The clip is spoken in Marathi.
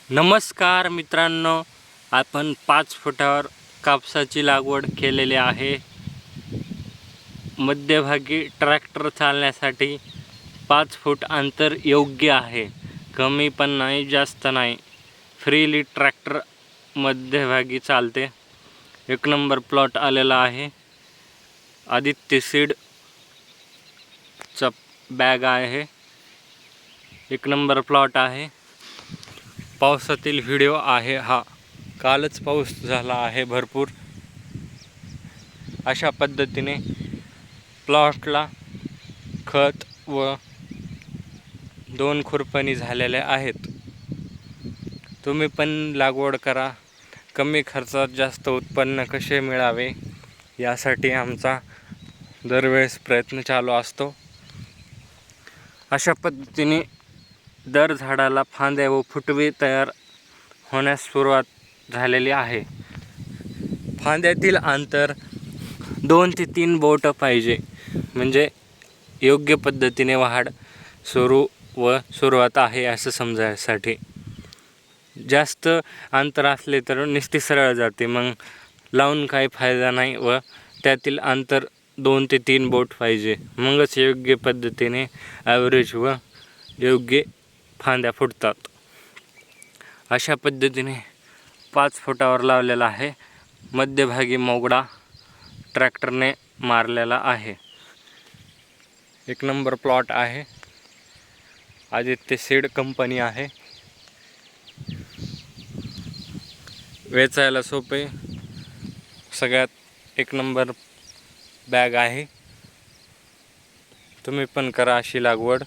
नमस्कार मित्रांनो, आपण 5 फुटावर कापसाची लागवड केलेली आहे। मध्यभागी ट्रॅक्टर चालण्यासाठी 5 फूट अंतर योग्य आहे। कमी पण नाही, जास्त नाही। फ्रीली ट्रॅक्टर मध्यभागी चालते। एक नंबर प्लॉट आलेला आहे। आदित्य सीड चा बॅग आहे। एक नंबर प्लॉट आहे। पावसातील व्हिडिओ आहे हा। कालच पाऊस झाला आहे भरपूर। अशा पद्धतीने प्लॉटला खत व 2 खुरपणी झालेल्या आहेत। तुम्ही पण लागवड करा। कमी खर्चात जास्त उत्पन्न कसे मिळावे यासाठी आमचा दरवेळेस प्रयत्न चालू असतो। अशा पद्धतीने दर झाडाला फांद्या व फुटवे तयार होण्यास सुरुवात झालेली आहे। फांद्यातील अंतर 2 ते 3 बोट पाहिजे, म्हणजे योग्य पद्धतीने वाढ सुरुवात आहे असं समजायसाठी। जास्त अंतर असले तर नुसती सरळ जाते, मग लावून काही फायदा नाही व त्यातील अंतर 2 ते 3 बोट पाहिजे, मगच योग्य पद्धतीने ॲव्हरेज व योग्य फांद्या फुटतात। अशा पद्धतीने 5 फुटावर लावलेला आहे। मध्यभागी मोगडा ट्रॅक्टरने मारलेला आहे। एक नंबर प्लॉट आहे। आदित्य सीड कंपनी आहे। वेचायला सोपे, सगळ्यात एक नंबर बॅग आहे। तुम्ही पण करा अशी लागवड।